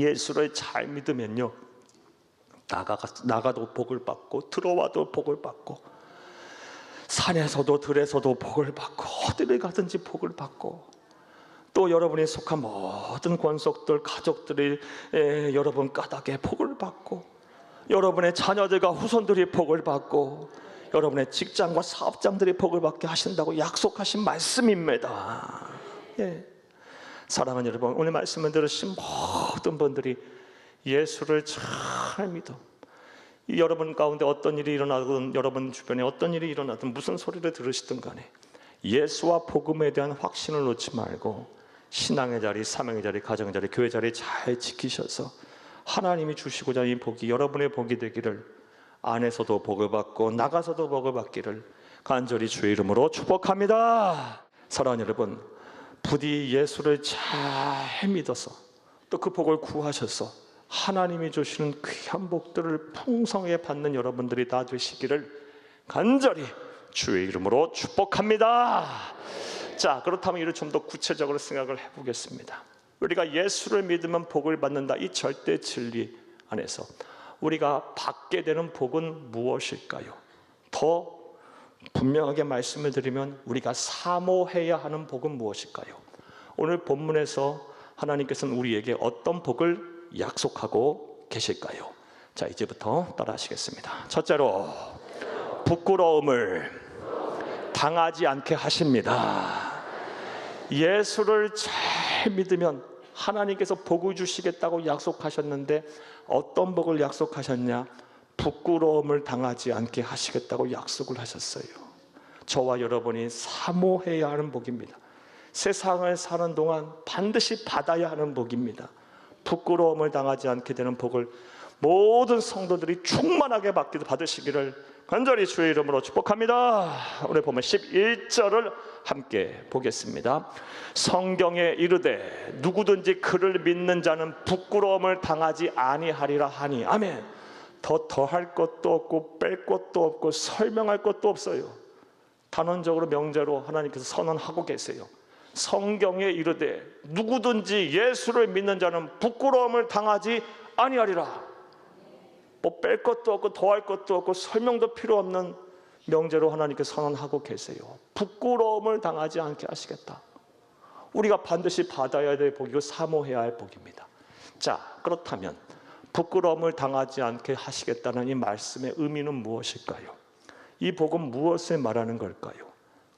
예수를 잘 믿으면요, 나가도 복을 받고 들어와도 복을 받고 산에서도 들에서도 복을 받고 어디를 가든지 복을 받고, 또 여러분이 속한 모든 권속들, 가족들이 여러분 까닭에 복을 받고, 여러분의 자녀들과 후손들이 복을 받고, 여러분의 직장과 사업장들이 복을 받게 하신다고 약속하신 말씀입니다. 사랑하는 여러분, 오늘 말씀을 들으신 모든 분들이 예수를 잘 믿어, 여러분 가운데 어떤 일이 일어나든, 여러분 주변에 어떤 일이 일어나든, 무슨 소리를 들으시든 간에 예수와 복음에 대한 확신을 놓지 말고 신앙의 자리, 사명의 자리, 가정의 자리, 교회 자리 잘 지키셔서 하나님이 주시고자 하는 이 복이 여러분의 복이 되기를, 안에서도 복을 받고 나가서도 복을 받기를 간절히 주의 이름으로 축복합니다. 사랑하는 여러분, 부디 예수를 잘 믿어서 또 그 복을 구하셔서 하나님이 주시는 귀한 복들을 풍성하게 받는 여러분들이 다 되시기를 간절히 주의 이름으로 축복합니다. 자, 그렇다면 이를 좀 더 구체적으로 생각을 해보겠습니다. 우리가 예수를 믿으면 복을 받는다, 이 절대 진리 안에서 우리가 받게 되는 복은 무엇일까요? 더 분명하게 말씀을 드리면 우리가 사모해야 하는 복은 무엇일까요? 오늘 본문에서 하나님께서는 우리에게 어떤 복을 약속하고 계실까요? 자, 이제부터 따라 하시겠습니다. 첫째로, 부끄러움을 당하지 않게 하십니다. 예수를 잘 믿으면 하나님께서 복을 주시겠다고 약속하셨는데 어떤 복을 약속하셨냐? 부끄러움을 당하지 않게 하시겠다고 약속을 하셨어요. 저와 여러분이 사모해야 하는 복입니다. 세상을 사는 동안 반드시 받아야 하는 복입니다. 부끄러움을 당하지 않게 되는 복을 모든 성도들이 충만하게 받으시기를 간절히 주의 이름으로 축복합니다. 오늘 보면 11절을 함께 보겠습니다. 성경에 이르되 누구든지 그를 믿는 자는 부끄러움을 당하지 아니하리라 하니. 아멘. 더할 것도 없고 뺄 것도 없고 설명할 것도 없어요. 단언적으로 명제로 하나님께서 선언하고 계세요. 성경에 이르되 누구든지 예수를 믿는 자는 부끄러움을 당하지 아니하리라. 뭐 뺄 것도 없고 더할 것도 없고 설명도 필요 없는 명제로 하나님께서 선언하고 계세요. 부끄러움을 당하지 않게 하시겠다. 우리가 반드시 받아야 될 복이고 사모해야 할 복입니다. 자, 그렇다면 부끄러움을 당하지 않게 하시겠다는 이 말씀의 의미는 무엇일까요? 이 복은 무엇을 말하는 걸까요?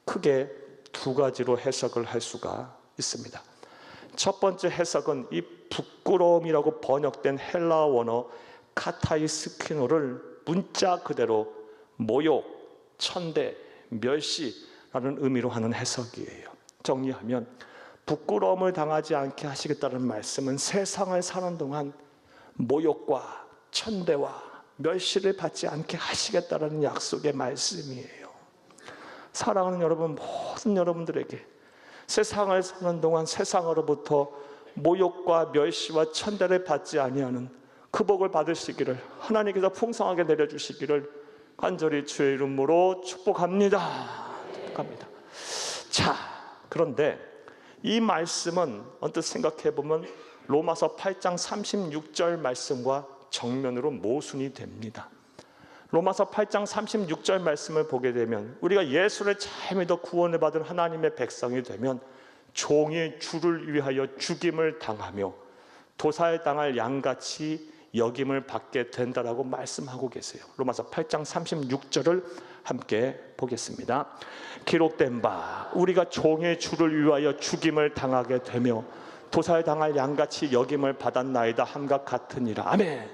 크게 두 가지로 해석을 할 수가 있습니다. 첫 번째 해석은 이 부끄러움이라고 번역된 헬라어 원어 카타이스키노를 문자 그대로 모욕, 천대, 멸시라는 의미로 하는 해석이에요. 정리하면 부끄러움을 당하지 않게 하시겠다는 말씀은 세상을 사는 동안 모욕과 천대와 멸시를 받지 않게 하시겠다는 약속의 말씀이에요. 사랑하는 여러분, 모든 여러분들에게 세상을 사는 동안 세상으로부터 모욕과 멸시와 천대를 받지 아니하는 그 복을 받으시기를 하나님께서 풍성하게 내려주시기를 간절히 주의 이름으로 축복합니다. 축복합니다. 자, 그런데 이 말씀은 언뜻 생각해 보면 로마서 8장 36절 말씀과 정면으로 모순이 됩니다. 로마서 8장 36절 말씀을 보게 되면 우리가 예수를 잘 믿어 구원을 받은 하나님의 백성이 되면 종의 주를 위하여 죽임을 당하며 도살당할 양같이 여김을 받게 된다라고 말씀하고 계세요. 로마서 8장 36절을 함께 보겠습니다. 기록된 바 우리가 종의 주를 위하여 죽임을 당하게 되며 도살당할 양같이 여김을 받았나이다 함과 같으니라. 아멘.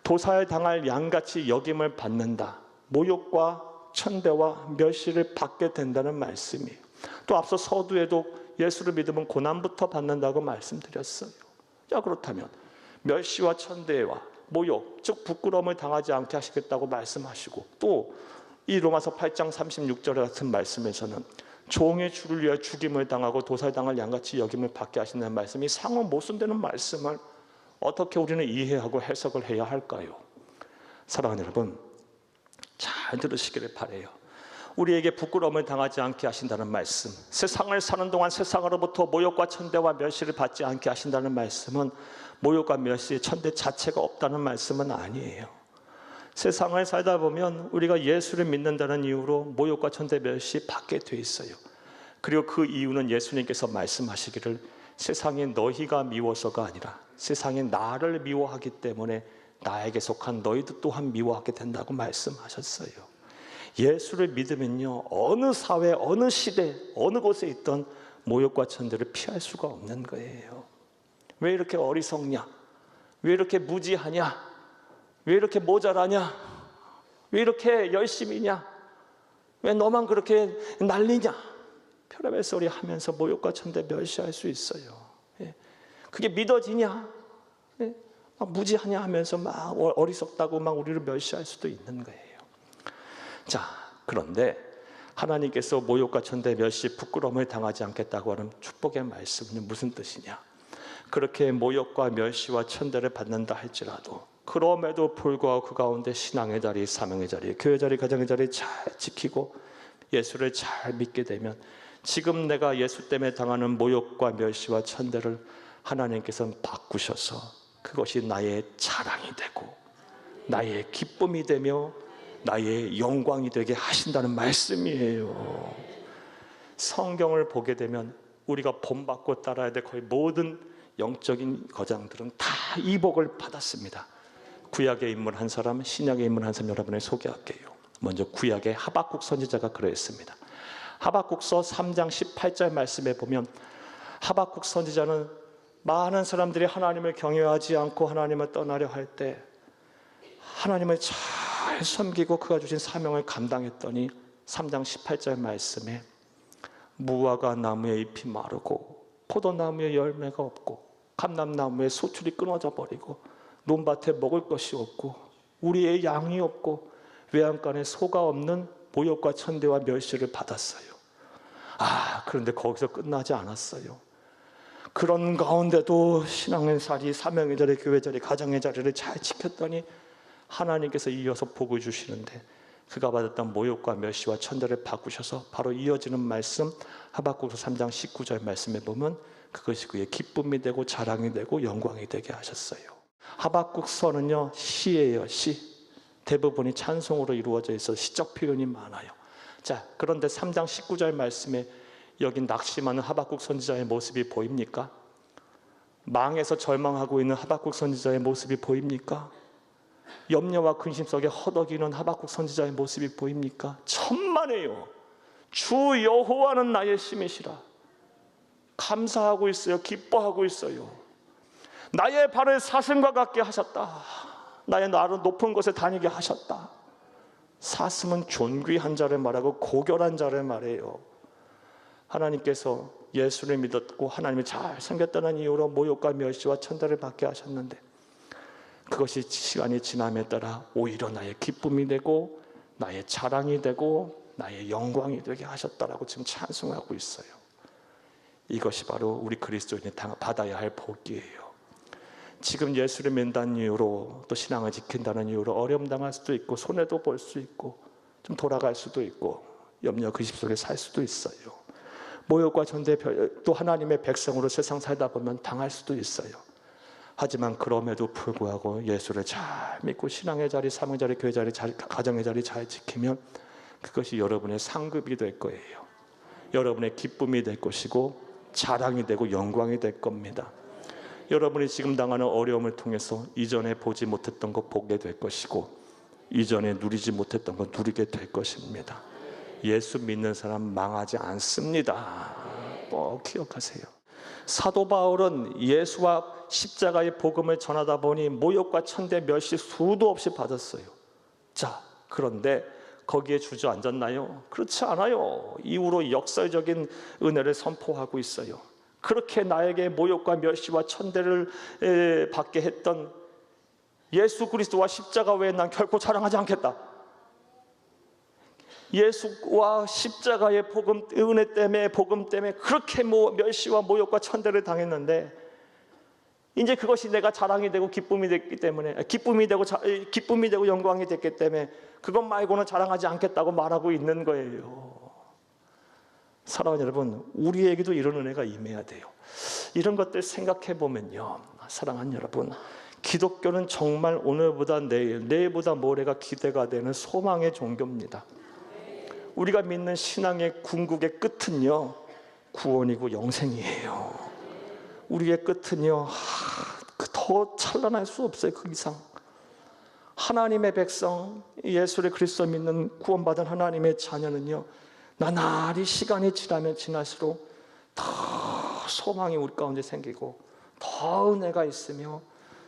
도살당할 양같이 여김을 받는다. 모욕과 천대와 멸시를 받게 된다는 말씀이에요. 또 앞서 서두에도 예수를 믿으면 고난부터 받는다고 말씀드렸어요. 자, 그렇다면 멸시와 천대와 모욕, 즉 부끄러움을 당하지 않게 하시겠다고 말씀하시고, 또 이 로마서 8장 36절 같은 말씀에서는 종의 주를 위하여 죽임을 당하고 도살당할 양같이 여김을 받게 하신다는 말씀이 상호 모순되는 말씀을 어떻게 우리는 이해하고 해석을 해야 할까요? 사랑하는 여러분, 잘 들으시기를 바라요. 우리에게 부끄러움을 당하지 않게 하신다는 말씀, 세상을 사는 동안 세상으로부터 모욕과 천대와 멸시를 받지 않게 하신다는 말씀은 모욕과 멸시, 천대 자체가 없다는 말씀은 아니에요. 세상을 살다 보면 우리가 예수를 믿는다는 이유로 모욕과 천대, 멸시 받게 돼 있어요. 그리고 그 이유는 예수님께서 말씀하시기를 세상이 너희가 미워서가 아니라 세상이 나를 미워하기 때문에 나에게 속한 너희도 또한 미워하게 된다고 말씀하셨어요. 예수를 믿으면요, 어느 사회, 어느 시대, 어느 곳에 있던 모욕과 천대를 피할 수가 없는 거예요. 왜 이렇게 어리석냐? 왜 이렇게 무지하냐? 왜 이렇게 모자라냐? 왜 이렇게 열심히냐? 왜 너만 그렇게 난리냐? 별의별 소리 하면서 모욕과 천대 멸시할 수 있어요. 그게 믿어지냐? 막 무지하냐 하면서 막 어리석다고 막 우리를 멸시할 수도 있는 거예요. 자, 그런데 하나님께서 모욕과 천대, 멸시, 부끄러움을 당하지 않겠다고 하는 축복의 말씀은 무슨 뜻이냐? 그렇게 모욕과 멸시와 천대를 받는다 할지라도 그럼에도 불구하고 그 가운데 신앙의 자리, 사명의 자리, 교회 자리, 가정의 자리 잘 지키고 예수를 잘 믿게 되면 지금 내가 예수 때문에 당하는 모욕과 멸시와 천대를 하나님께서는 바꾸셔서 그것이 나의 자랑이 되고 나의 기쁨이 되며 나의 영광이 되게 하신다는 말씀이에요. 성경을 보게 되면 우리가 본받고 따라야 될 거의 모든 영적인 거장들은 다 이 복을 받았습니다. 구약의 인물 한 사람, 신약의 인물 한 사람 여러분을 소개할게요. 먼저 구약의 하박국 선지자가 그러했습니다. 하박국서 3장 18절 말씀에 보면 하박국 선지자는 많은 사람들이 하나님을 경외하지 않고 하나님을 떠나려 할 때 하나님을 잘 섬기고 그가 주신 사명을 감당했더니 3장 18절 말씀에 무화과 나무의 잎이 마르고 포도나무에 열매가 없고 감람나무에 소출이 끊어져 버리고 논밭에 먹을 것이 없고 우리의 양이 없고 외양간에 소가 없는 모욕과 천대와 멸시를 받았어요. 그런데 거기서 끝나지 않았어요. 그런 가운데도 신앙의 자리, 사명의 자리, 교회 자리, 가정의 자리를 잘 지켰더니 하나님께서 이어서 복을 주시는데 그가 받았던 모욕과 멸시와 천대를 바꾸셔서 바로 이어지는 말씀 하박국서 3장 19절 말씀에 보면 그것이 그의 기쁨이 되고 자랑이 되고 영광이 되게 하셨어요. 하박국서는요, 시예요, 시. 대부분이 찬송으로 이루어져 있어 시적 표현이 많아요. 자, 그런데 3장 19절 말씀에 여기 낙심하는 하박국 선지자의 모습이 보입니까? 망해서 절망하고 있는 하박국 선지자의 모습이 보입니까? 염려와 근심 속에 허덕이는 하박국 선지자의 모습이 보입니까? 천만에요. 주 여호와는 나의 힘이시라. 감사하고 있어요. 기뻐하고 있어요. 나의 발을 사슴과 같게 하셨다. 나의 나를 높은 곳에 다니게 하셨다. 사슴은 존귀한 자를 말하고 고결한 자를 말해요. 하나님께서 예수를 믿었고 하나님을 잘 섬겼다는 이유로 모욕과 멸시와 천대를 받게 하셨는데 그것이 시간이 지남에 따라 오히려 나의 기쁨이 되고 나의 자랑이 되고 나의 영광이 되게 하셨다라고 지금 찬송하고 있어요. 이것이 바로 우리 그리스도인이 받아야 할 복이에요. 지금 예수를 믿는다는 이유로 또 신앙을 지킨다는 이유로 어려움 당할 수도 있고 손해도 볼 수 있고 좀 돌아갈 수도 있고 염려 근심 속에 살 수도 있어요. 모욕과 천대, 또 하나님의 백성으로 세상 살다 보면 당할 수도 있어요. 하지만 그럼에도 불구하고 예수를 잘 믿고 신앙의 자리, 사명의 자리, 교회 자리, 가정의 자리 잘 지키면 그것이 여러분의 상급이 될 거예요. 여러분의 기쁨이 될 것이고 자랑이 되고 영광이 될 겁니다. 여러분이 지금 당하는 어려움을 통해서 이전에 보지 못했던 것 보게 될 것이고 이전에 누리지 못했던 것 누리게 될 것입니다. 예수 믿는 사람 망하지 않습니다. 꼭 기억하세요. 사도 바울은 예수와 십자가의 복음을 전하다 보니 모욕과 천대 멸시 수도 없이 받았어요. 자, 그런데 거기에 주저앉았나요? 그렇지 않아요. 이후로 역설적인 은혜를 선포하고 있어요. 그렇게 나에게 모욕과 멸시와 천대를 받게 했던 예수 그리스도와 십자가 외에 난 결코 자랑하지 않겠다. 예수와 십자가의 복음, 은혜 때문에, 복음 때문에 그렇게 멸시와 모욕과 천대를 당했는데 이제 그것이 내가 자랑이 되고 기쁨이 됐기 때문에, 기쁨이 되고 영광이 됐기 때문에 그것 말고는 자랑하지 않겠다고 말하고 있는 거예요. 사랑하는 여러분, 우리에게도 이런 은혜가 임해야 돼요. 이런 것들 생각해 보면요, 사랑하는 여러분, 기독교는 정말 오늘보다 내일, 내일보다 모레가 기대가 되는 소망의 종교입니다. 우리가 믿는 신앙의 궁극의 끝은요, 구원이고 영생이에요. 우리의 끝은요, 더 찬란할 수 없어요. 그 이상. 하나님의 백성, 예수를 그리스도 믿는 구원받은 하나님의 자녀는요, 나날이 시간이 지나면 지날수록 더 소망이 우리 가운데 생기고 더 은혜가 있으며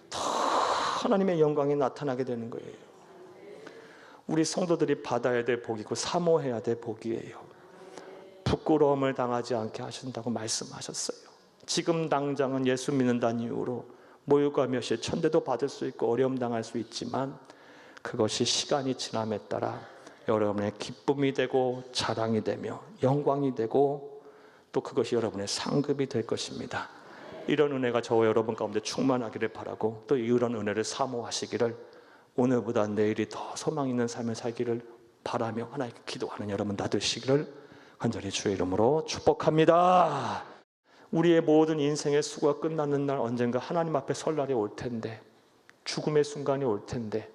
더 하나님의 영광이 나타나게 되는 거예요. 우리 성도들이 받아야 될 복이고 사모해야 될 복이에요. 부끄러움을 당하지 않게 하신다고 말씀하셨어요. 지금 당장은 예수 믿는다는 이유로 모욕과 멸시, 천대도 받을 수 있고 어려움 당할 수 있지만 그것이 시간이 지남에 따라 여러분의 기쁨이 되고 자랑이 되며 영광이 되고 또 그것이 여러분의 상급이 될 것입니다. 이런 은혜가 저와 여러분 가운데 충만하기를 바라고 또 이런 은혜를 사모하시기를, 오늘보다 내일이 더 소망 있는 삶을 살기를 바라며 하나님께 기도하는 여러분 다 되시기를 간절히 주의 이름으로 축복합니다. 우리의 모든 인생의 수고가 끝나는 날, 언젠가 하나님 앞에 설 날이 올 텐데, 죽음의 순간이 올 텐데,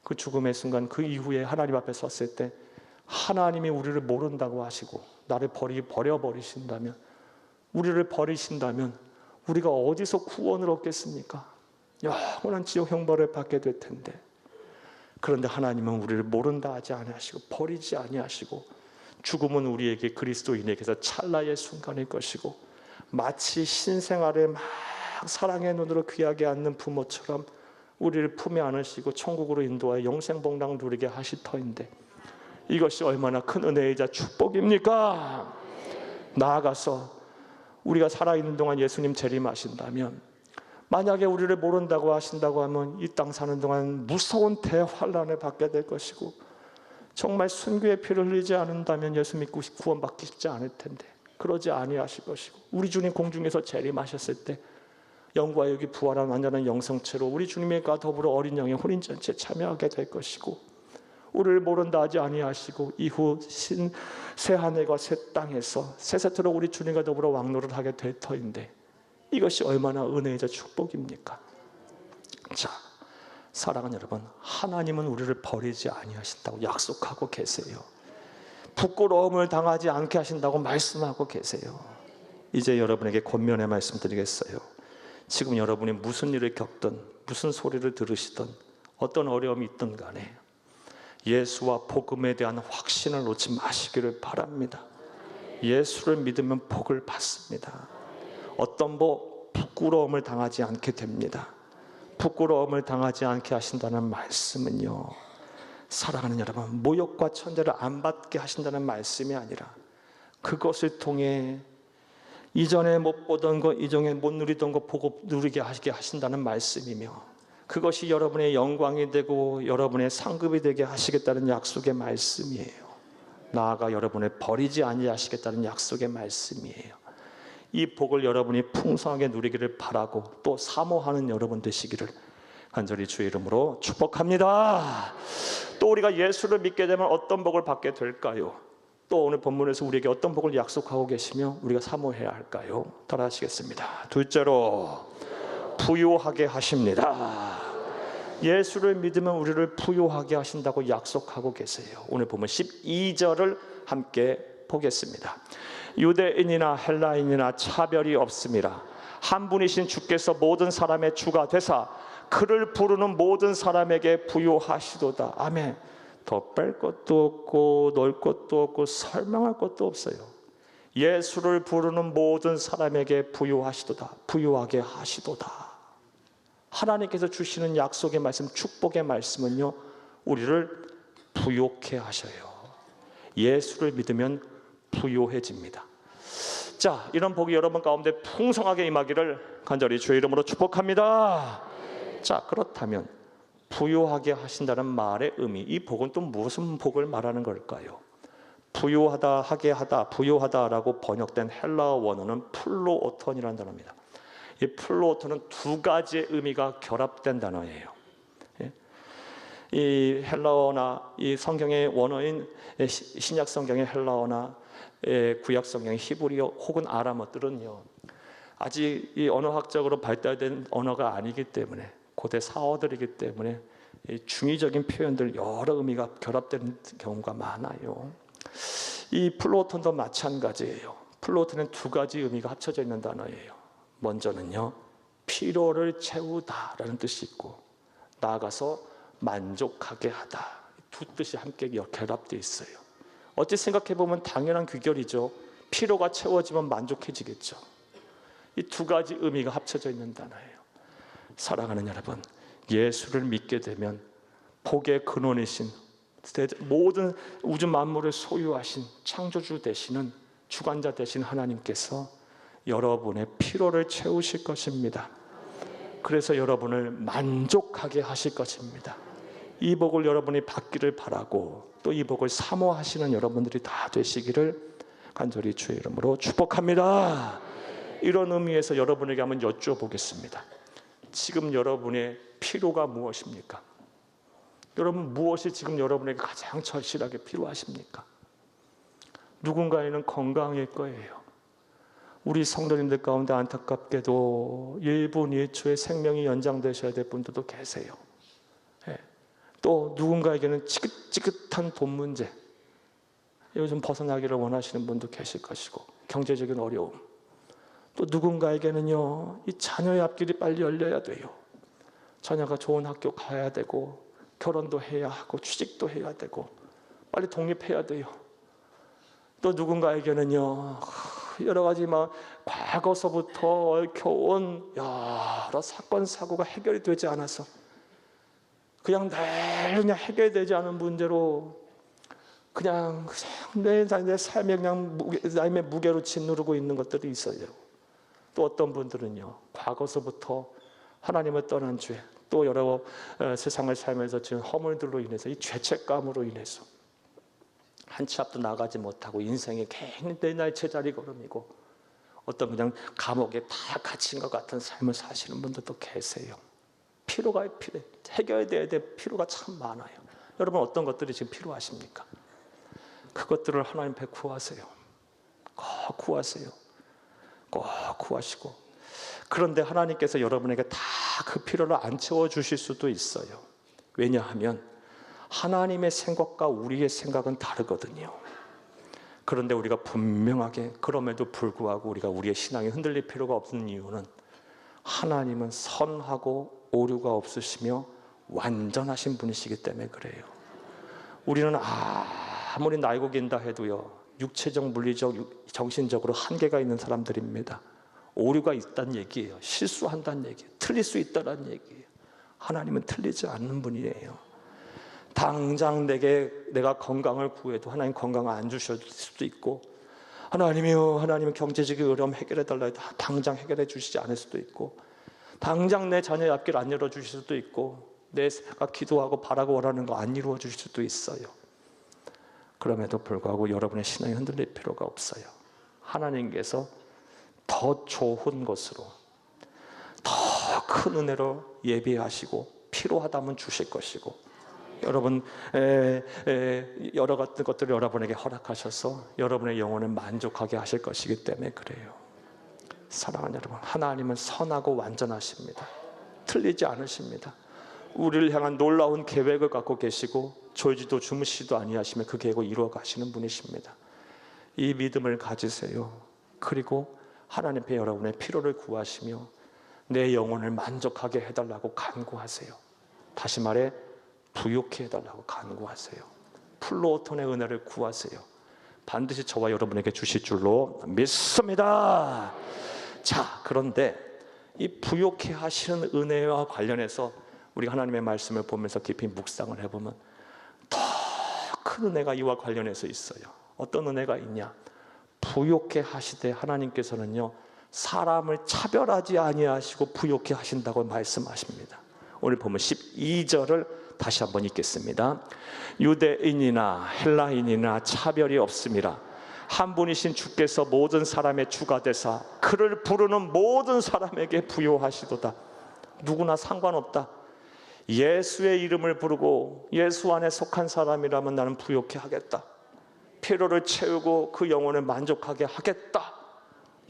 그 죽음의 순간, 그 이후에 하나님 앞에 섰을 때 하나님이 우리를 모른다고 하시고 나를 버려버리신다면, 우리를 버리신다면 우리가 어디서 구원을 얻겠습니까? 영원한 지옥 형벌을 받게 될 텐데, 그런데 하나님은 우리를 모른다 하지 아니하시고 버리지 아니하시고, 죽음은 우리에게 그리스도인에게서 찰나의 순간일 것이고, 마치 신생아를 막 사랑의 눈으로 귀하게 안는 부모처럼 우리를 품에 안으시고 천국으로 인도하여 영생복락 누리게 하실 터인데, 이것이 얼마나 큰 은혜이자 축복입니까? 나아가서 우리가 살아있는 동안 예수님 재림하신다면, 만약에 우리를 모른다고 하신다고 하면 이 땅 사는 동안 무서운 대환란을 받게 될 것이고, 정말 순교의 피를 흘리지 않는다면 예수 믿고 구원받기 쉽지 않을 텐데 그러지 아니하실 것이고, 우리 주님 공중에서 재림하셨을 때 영과 육이 부활한 완전한 영성체로 우리 주님과 더불어 어린 양의 혼인잔치에 참여하게 될 것이고, 우리를 모른다 하지 아니하시고 이후 새 하늘과 새 땅에서 새세토록 우리 주님과 더불어 왕노를 하게 될 터인데, 이것이 얼마나 은혜이자 축복입니까? 자, 사랑하는 여러분, 하나님은 우리를 버리지 아니하신다고 약속하고 계세요. 부끄러움을 당하지 않게 하신다고 말씀하고 계세요. 이제 여러분에게 권면의 말씀 드리겠어요. 지금 여러분이 무슨 일을 겪든, 무슨 소리를 들으시든, 어떤 어려움이 있든 간에 예수와 복음에 대한 확신을 놓지 마시기를 바랍니다. 예수를 믿으면 복을 받습니다. 어떤 부끄러움을 당하지 않게 됩니다. 부끄러움을 당하지 않게 하신다는 말씀은요, 사랑하는 여러분, 모욕과 천대를 안 받게 하신다는 말씀이 아니라 그것을 통해 이전에 못 보던 것, 이전에 못 누리던 것 보고 누리게 하시게 하신다는 말씀이며, 그것이 여러분의 영광이 되고 여러분의 상급이 되게 하시겠다는 약속의 말씀이에요. 나아가 여러분을 버리지 아니하시겠다는 약속의 말씀이에요. 이 복을 여러분이 풍성하게 누리기를 바라고 또 사모하는 여러분 되시기를 간절히 주의 이름으로 축복합니다. 또 우리가 예수를 믿게 되면 어떤 복을 받게 될까요? 또 오늘 본문에서 우리에게 어떤 복을 약속하고 계시며 우리가 사모해야 할까요? 따라 하시겠습니다. 둘째로, 부유하게 하십니다. 예수를 믿으면 우리를 부유하게 하신다고 약속하고 계세요. 오늘 보면 12절을 함께 보겠습니다. 유대인이나 헬라인이나 차별이 없습니다. 한 분이신 주께서 모든 사람의 주가 되사 그를 부르는 모든 사람에게 부유하시도다. 아멘. 더 뺄 것도 없고 넣을 것도 없고 설명할 것도 없어요. 예수를 부르는 모든 사람에게 부유하시도다. 부유하게 하시도다. 하나님께서 주시는 약속의 말씀, 축복의 말씀은요, 우리를 부유케 하셔요. 예수를 믿으면 부유해집니다. 자, 이런 복이 여러분 가운데 풍성하게 임하기를 간절히 주의 이름으로 축복합니다. 자, 그렇다면 부유하게 하신다는 말의 의미, 이 복은 또 무슨 복을 말하는 걸까요? 부유하다, 하게 하다, 부유하다라고 번역된 헬라어 원어는 플로오톤이라는 단어입니다. 이 플루오토는 두 가지의 의미가 결합된 단어예요. 이 헬라어나 이 성경의 원어인 신약 성경의 헬라어나 구약 성경의 히브리어 혹은 아람어들은요, 아직 이 언어학적으로 발달된 언어가 아니기 때문에, 고대 사어들이기 때문에 중의적인 표현들 여러 의미가 결합되는 경우가 많아요. 이 플루오톤도 마찬가지예요. 플루오톤은 두 가지 의미가 합쳐져 있는 단어예요. 먼저는요, 피로를 채우다라는 뜻이 있고, 나아가서 만족하게 하다, 두 뜻이 함께 결합되어 있어요. 어찌 생각해 보면 당연한 귀결이죠. 피로가 채워지면 만족해지겠죠. 이 두 가지 의미가 합쳐져 있는 단어예요. 사랑하는 여러분, 예수를 믿게 되면 복의 근원이신, 모든 우주 만물을 소유하신 창조주 되시는, 주관자 되신 하나님께서 여러분의 피로를 채우실 것입니다. 그래서 여러분을 만족하게 하실 것입니다. 이 복을 여러분이 받기를 바라고, 또 이 복을 사모하시는 여러분들이 다 되시기를 간절히 주의 이름으로 축복합니다. 이런 의미에서 여러분에게 한번 여쭤보겠습니다. 지금 여러분의 필요가 무엇입니까? 여러분, 무엇이 지금 여러분에게 가장 절실하게 필요하십니까? 누군가에는 건강일 거예요. 우리 성도님들 가운데 안타깝게도 1분 1초의 생명이 연장되셔야 될 분들도 계세요. 또 누군가에게는 지긋지긋한 돈 문제, 요즘 벗어나기를 원하시는 분도 계실 것이고, 경제적인 어려움. 또 누군가에게는요, 이 자녀의 앞길이 빨리 열려야 돼요. 자녀가 좋은 학교 가야 되고, 결혼도 해야 하고, 취직도 해야 되고, 빨리 독립해야 돼요. 또 누군가에게는요, 여러 가지 과거서부터 얽혀온 여러 사건 사고가 해결이 되지 않아서 그냥 해결되지 않은 문제로 그냥 내 삶에 그냥 삶의 무게로 짓누르고 있는 것들이 있어요. 또 어떤 분들은요, 과거서부터 하나님을 떠난 죄, 또 여러 세상을 살면서 지은 허물들로 인해서, 이 죄책감으로 인해서 한 치 앞도 나가지 못하고 인생에 괜히 내 나의 제자리 걸음이고, 어떤 그냥 감옥에 다 갇힌 것 같은 삶을 사시는 분들도 계세요. 필요가 필요해. 해결돼야 될 필요가 참 많아요. 여러분, 어떤 것들이 지금 필요하십니까? 그것들을 하나님 앞에 구하세요. 꼭 구하세요. 꼭 구하시고, 그런데 하나님께서 여러분에게 다 그 필요를 안 채워주실 수도 있어요. 왜냐하면 하나님의 생각과 우리의 생각은 다르거든요. 그런데 우리가 분명하게, 그럼에도 불구하고 우리가 우리의 신앙이 흔들릴 필요가 없는 이유는, 하나님은 선하고 오류가 없으시며 완전하신 분이시기 때문에 그래요. 우리는 아무리 날고 긴다 해도요, 육체적, 물리적, 정신적으로 한계가 있는 사람들입니다. 오류가 있다는 얘기예요. 실수한다는 얘기예요. 틀릴 수 있다는 얘기예요. 하나님은 틀리지 않는 분이에요. 당장 내가 건강을 구해도 하나님 건강을 안 주실 수도 있고, 하나님은 경제적인 어려움 해결해 달라 해도 당장 해결해 주시지 않을 수도 있고, 당장 내 자녀의 앞길 안 열어주실 수도 있고, 내가 기도하고 바라고 원하는 거 안 이루어 주실 수도 있어요. 그럼에도 불구하고 여러분의 신앙이 흔들릴 필요가 없어요. 하나님께서 더 좋은 것으로, 더 큰 은혜로 예비하시고, 필요하다면 주실 것이고, 여러분 여러 것들을 여러분에게 허락하셔서 여러분의 영혼을 만족하게 하실 것이기 때문에 그래요. 사랑하는 여러분, 하나님은 선하고 완전하십니다. 틀리지 않으십니다. 우리를 향한 놀라운 계획을 갖고 계시고, 졸지도 주무시지도 아니하시며 그 계획을 이루어 가시는 분이십니다. 이 믿음을 가지세요. 그리고 하나님 앞에 여러분의 필요를 구하시며 내 영혼을 만족하게 해달라고 간구하세요. 다시 말해, 부욕해 해달라고 간구하세요. 플루오톤의 은혜를 구하세요. 반드시 저와 여러분에게 주실 줄로 믿습니다. 자, 그런데 이 부욕해 하시는 은혜와 관련해서 우리가 하나님의 말씀을 보면서 깊이 묵상을 해보면 더 큰 은혜가 이와 관련해서 있어요. 어떤 은혜가 있냐? 부욕해 하시되 하나님께서는요, 사람을 차별하지 아니하시고 부욕해 하신다고 말씀하십니다. 오늘 보면 12절을 다시 한번 읽겠습니다. 유대인이나 헬라인이나 차별이 없음이라. 한 분이신 주께서 모든 사람의 주가 되사 그를 부르는 모든 사람에게 부요하시도다. 누구나 상관없다. 예수의 이름을 부르고 예수 안에 속한 사람이라면 나는 부요케 하겠다. 필요를 채우고 그 영혼을 만족하게 하겠다.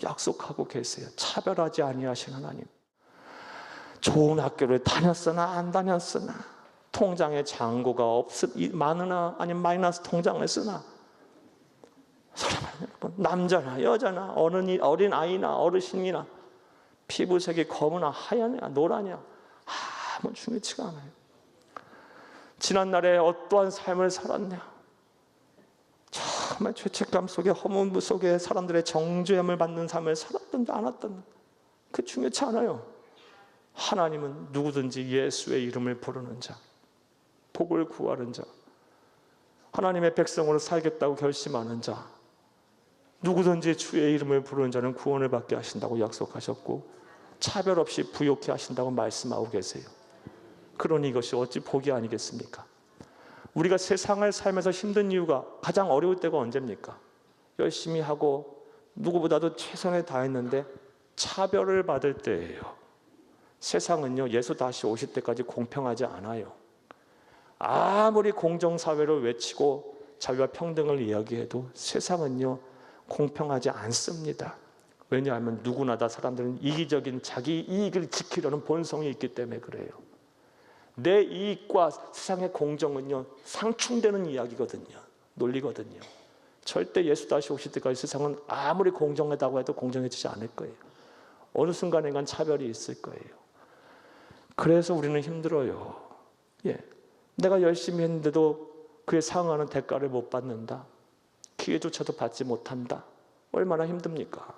약속하고 계세요. 차별하지 아니하신 하나님. 좋은 학교를 다녔으나 안 다녔으나, 통장에 잔고가 많으나 아니면 마이너스 통장을 쓰나, 사랑하는 여러분, 남자나 여자나 어린 아이나 어르신이나 피부색이 검으나 하얗냐 노라냐 아무 중요치가 않아요. 지난날에 어떠한 삶을 살았냐, 정말 죄책감 속에 허문 속에 사람들의 정죄함을 받는 삶을 살았든지 안 했든지 그 중요치 않아요. 하나님은 누구든지 예수의 이름을 부르는 자, 복을 구하는 자, 하나님의 백성으로 살겠다고 결심하는 자, 누구든지 주의 이름을 부르는 자는 구원을 받게 하신다고 약속하셨고 차별 없이 부요케 하신다고 말씀하고 계세요. 그러니 이것이 어찌 복이 아니겠습니까? 우리가 세상을 살면서 힘든 이유가 가장 어려울 때가 언제입니까? 열심히 하고 누구보다도 최선을 다했는데 차별을 받을 때예요. 세상은요, 예수 다시 오실 때까지 공평하지 않아요. 아무리 공정사회를 외치고 자유와 평등을 이야기해도 세상은요, 공평하지 않습니다. 왜냐하면 누구나 다 사람들은 이기적인 자기 이익을 지키려는 본성이 있기 때문에 그래요. 내 이익과 세상의 공정은요, 상충되는 이야기거든요. 논리거든요. 절대 예수 다시 오실 때까지 세상은 아무리 공정하다고 해도 공정해지지 않을 거예요. 어느 순간에는 차별이 있을 거예요. 그래서 우리는 힘들어요. 내가 열심히 했는데도 그에 상응하는 대가를 못 받는다. 기회조차도 받지 못한다. 얼마나 힘듭니까?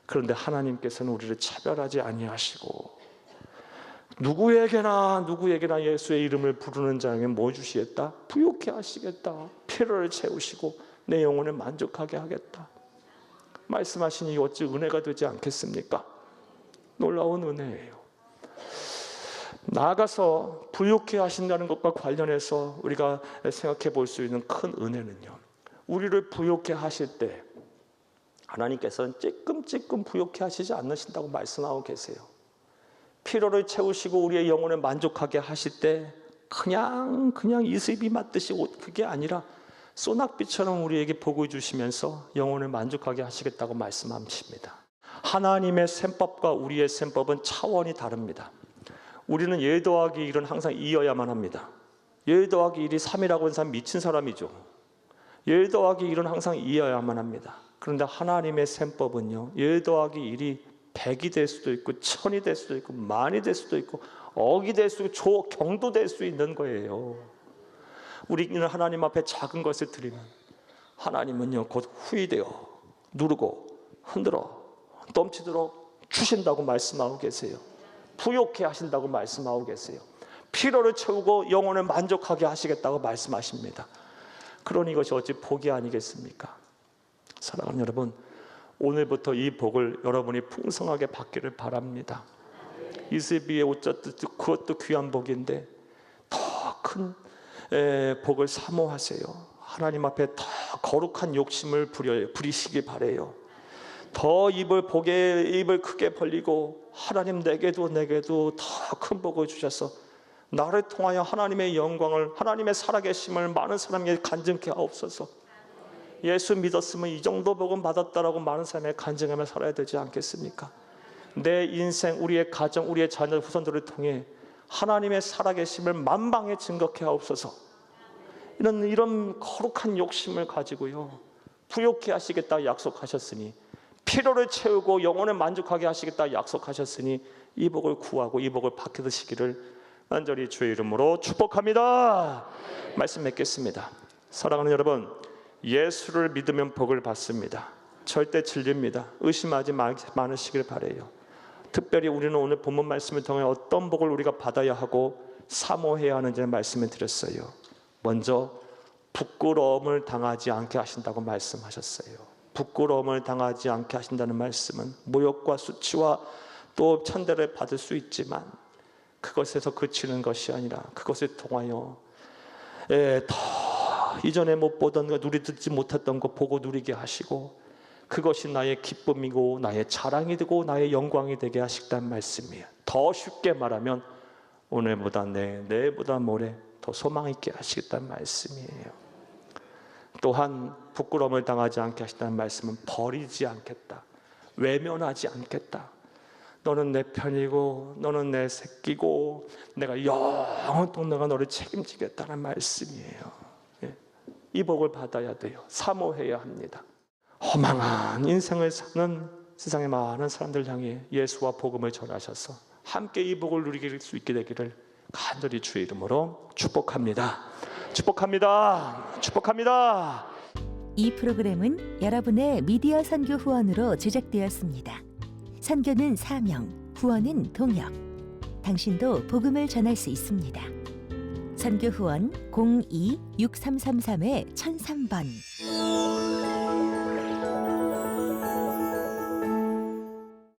그런데 하나님께서는 우리를 차별하지 아니하시고 누구에게나 예수의 이름을 부르는 자에게 뭐 주시겠다? 부요케 하시겠다. 필요를 채우시고 내 영혼을 만족하게 하겠다. 말씀하시니 어찌 은혜가 되지 않겠습니까? 놀라운 은혜예요. 나아가서 부요케 하신다는 것과 관련해서 우리가 생각해 볼 수 있는 큰 은혜는요, 우리를 부요케 하실 때 하나님께서는 찔끔찔끔 부요케 하시지 않으신다고 말씀하고 계세요. 필요를 채우시고 우리의 영혼을 만족하게 하실 때 그냥 이슬비 맞듯이 그게 아니라 소낙비처럼 우리에게 복을 주시면서 영혼을 만족하게 하시겠다고 말씀하십니다. 하나님의 셈법과 우리의 셈법은 차원이 다릅니다. 우리는 1 더하기 1은 항상 2여야만 합니다. 1 더하기 1이 3이라고 하는 사람 미친 사람이죠. 1 더하기 1은 항상 2여야만 합니다. 그런데 하나님의 셈법은요, 1 더하기 1이 100이 될 수도 있고 1000이 될 수도 있고 만이 될 수도 있고 억이 될 수도 있고 경도 될 수 있는 거예요. 우리는 하나님 앞에 작은 것을 드리면 하나님은요, 곧 후이되어 누르고 흔들어 넘치도록 주신다고 말씀하고 계세요. 부요케 하신다고 말씀하고 계세요. 필요를 채우고 영혼을 만족하게 하시겠다고 말씀하십니다. 그러니 이것이 어찌 복이 아니겠습니까? 사랑하는 여러분, 오늘부터 이 복을 여러분이 풍성하게 받기를 바랍니다. 이슬비의 옷젖도 그것도 귀한 복인데 더 큰 복을 사모하세요. 하나님 앞에 더 거룩한 욕심을 부리시기 바래요. 더 복의 입을 크게 벌리고 하나님 내게도 더 큰 복을 주셔서 나를 통하여 하나님의 영광을, 하나님의 살아계심을 많은 사람에게 간증케 하옵소서. 예수 믿었으면 이 정도 복은 받았다라고 많은 사람에게 간증하며 살아야 되지 않겠습니까? 내 인생, 우리의 가정, 우리의 자녀, 후손들을 통해 하나님의 살아계심을 만방에 증거케 하옵소서. 이런 거룩한 욕심을 가지고요, 부요케 하시겠다 약속하셨으니, 필요를 채우고 영혼을 만족하게 하시겠다 약속하셨으니 이 복을 구하고 이 복을 받으시기를 간절히 주의 이름으로 축복합니다. 말씀 맺겠습니다. 사랑하는 여러분, 예수를 믿으면 복을 받습니다. 절대 진리입니다. 의심하지 않으시길 바라요. 특별히 우리는 오늘 본문 말씀을 통해 어떤 복을 우리가 받아야 하고 사모해야 하는지 말씀을 드렸어요. 먼저 부끄러움을 당하지 않게 하신다고 말씀하셨어요. 부끄러움을 당하지 않게 하신다는 말씀은 모욕과 수치와 또 천대를 받을 수 있지만 그것에서 그치는 것이 아니라 그것을 통하여 더 이전에 못 보던 거, 누리 듣지 못했던 거 보고 누리게 하시고, 그것이 나의 기쁨이고 나의 자랑이 되고 나의 영광이 되게 하시겠다는 말씀이에요. 더 쉽게 말하면 오늘보다 내일보다 모레 더 소망 있게 하시겠다는 말씀이에요. 또한 부끄러움을 당하지 않게 하시다는 말씀은 버리지 않겠다, 외면하지 않겠다. 너는 내 편이고 너는 내 새끼고 내가 영원토록 내가 너를 책임지겠다는 말씀이에요. 이 복을 받아야 돼요. 사모해야 합니다. 허망한 인생을 사는 세상의 많은 사람들 향해 예수와 복음을 전하셔서 함께 이 복을 누리게 수 있게 되기를 간절히 주의 이름으로 축복합니다. 축복합니다. 축복합니다. 이 프로그램은 여러분의 미디어 선교 후원으로 제작되었습니다. 선교는 사명, 후원은 동역. 당신도 복음을 전할 수 있습니다. 선교 후원 02-6333-1003번.